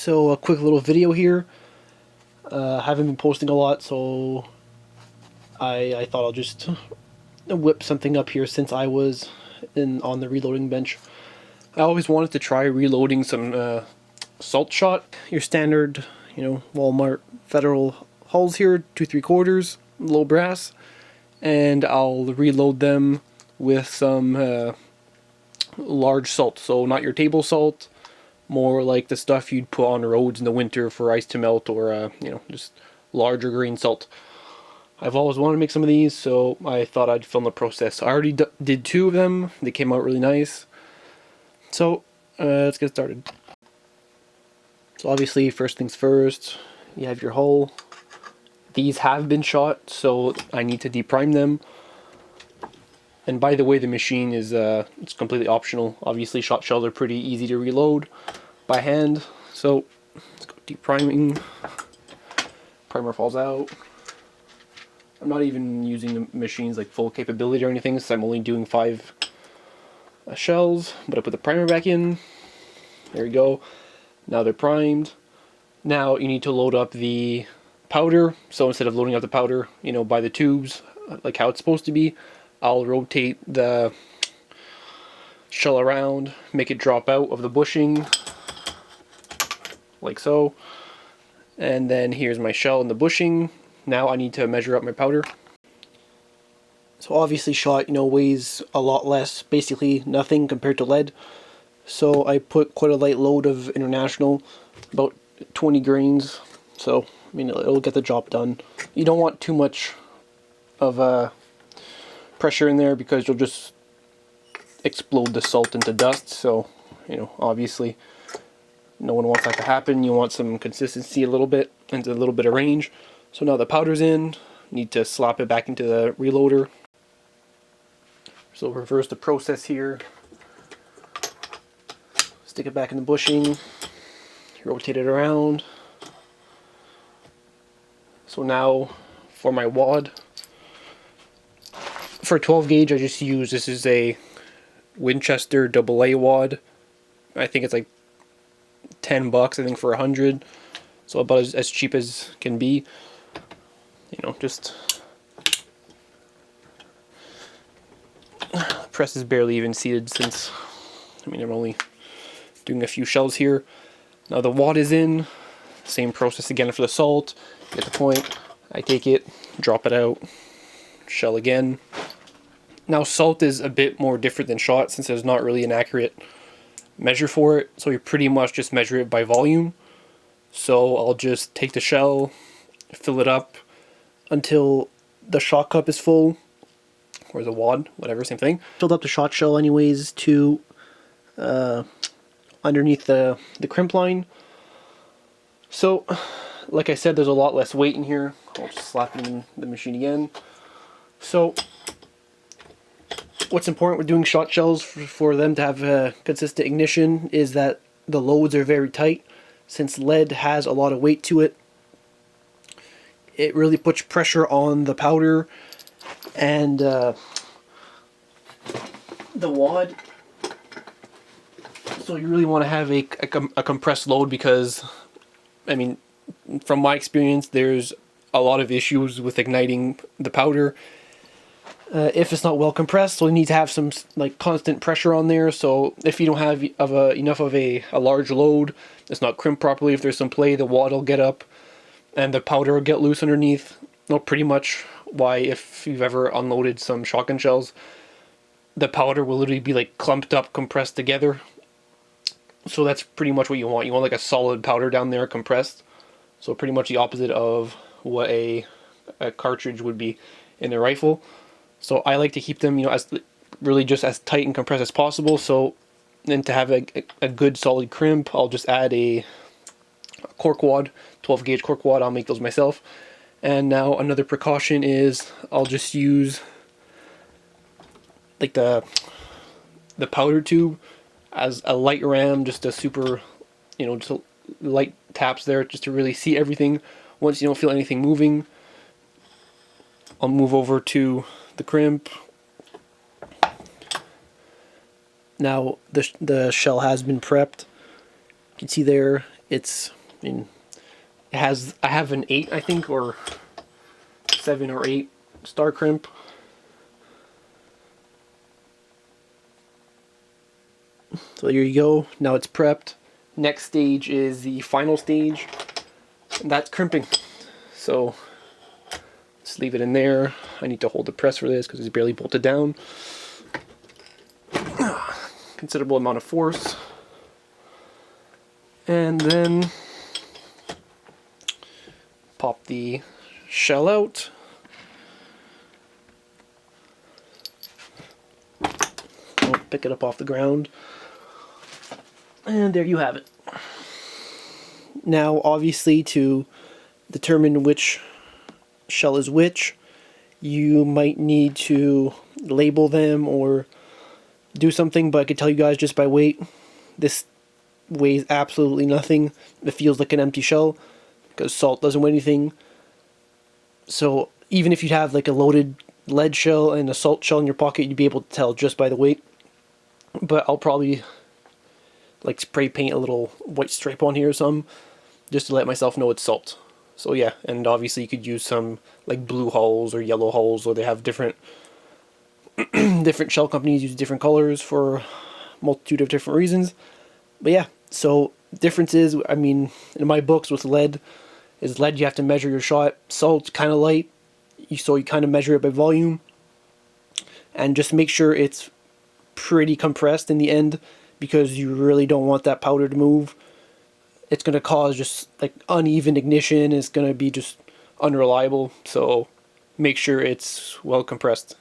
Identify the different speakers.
Speaker 1: So a quick little video here. Haven't been posting a lot, so I thought I'll just whip something up here since I was on the reloading bench. I always wanted to try reloading some Salt Shot, your standard, Walmart Federal hulls here, 2 3/4, low brass, and I'll reload them with some large salt. So not your table salt, more like the stuff you'd put on roads in the winter for ice to melt, or just larger grain salt. I've always wanted to make some of these, so I thought I'd film the process. I already did 2 of them. They came out really nice. So let's get started. So obviously, first things first, you have your hull. These have been shot, so I need to deprime them. And by the way, the machine is it's completely optional. Obviously, shot shells are pretty easy to reload by hand. So let's go depriming. Primer falls out. I'm not even using the machine's like full capability or anything, so I'm only doing 5 shells. But I put the primer back in. There we go. Now they're primed. Now you need to load up the powder. So instead of loading up the powder, by the tubes, like how it's supposed to be, I'll rotate the shell around, make it drop out of the bushing, like so. And then here's my shell in the bushing. Now I need to measure up my powder. So obviously shot, weighs a lot less, basically nothing compared to lead. So I put quite a light load of International, about 20 grains. So, it'll get the job done. You don't want too much of pressure in there because you'll just explode the salt into dust. So, obviously no one wants that to happen. You want some consistency a little bit and a little bit of range. So now the powder's in, need to slap it back into the reloader. So reverse the process here. Stick it back in the bushing, rotate it around. So now for my wad, for 12 gauge I just use, this is a Winchester AA wad. I think it's like $10, I think, for 100. So about as cheap as can be. Just the press is barely even seated since I'm only doing a few shells here. Now the wad is in. Same process again for the salt. Get the point. I take it, drop it out, shell again. Now salt is a bit more different than shot since there's not really an accurate measure for it. So you pretty much just measure it by volume. So I'll just take the shell, fill it up until the shot cup is full, or the wad, whatever, same thing. Filled up the shot shell anyways to underneath the crimp line. So, like I said, there's a lot less weight in here. I'll just slap it in the machine again. So, what's important with doing shot shells for them to have a consistent ignition is that the loads are very tight. Since lead has a lot of weight to it, it really puts pressure on the powder and the wad. So you really want to have a compressed load because, from my experience, there's a lot of issues with igniting the powder if it's not well compressed. So you need to have some constant pressure on there. So if you don't have enough of a large load, it's not crimped properly. If there's some play, the wad will get up and the powder will get loose underneath. Pretty much why, if you've ever unloaded some shotgun shells, the powder will literally be clumped up, compressed together. So that's pretty much what you want. You want a solid powder down there, compressed. So pretty much the opposite of what a cartridge would be in a rifle. So I like to keep them, as really just as tight and compressed as possible. So then to have a good solid crimp, I'll just add a cork wad, 12 gauge cork wad. I'll make those myself. And now another precaution is I'll just use the powder tube as a light ram, just a super, just a light taps there just to really see everything. Once you don't feel anything moving, I'll move over to the crimp. Now the shell has been prepped. You can see there It's, I mean, I have an 8, I think, or 7 or 8 star crimp. So there you go. Now it's prepped. Next stage is the final stage, and that's crimping. So just leave it in there. I need to hold the press for this because it's barely bolted down. Considerable amount of force. And then pop the shell out. I'll pick it up off the ground. And there you have it. Now, obviously, to determine which shell is which, you might need to label them or do something, but I could tell you guys just by weight, this weighs absolutely nothing. It feels like an empty shell because salt doesn't weigh anything. So even if you have like a loaded lead shell and a salt shell in your pocket, you'd be able to tell just by the weight. But I'll probably like spray paint a little white stripe on here or something just to let myself know it's salt. So yeah, and obviously you could use some like blue hulls or yellow hulls, or they have different different shell companies use different colors for a multitude of different reasons. But yeah, so difference is, I mean, in my books with lead, is lead you have to measure your shot. Salt's kind of light, so you kind of measure it by volume. And just make sure it's pretty compressed in the end, because you really don't want that powder to move. It's going to cause just like uneven ignition. It's going to be just unreliable. So make sure it's well compressed.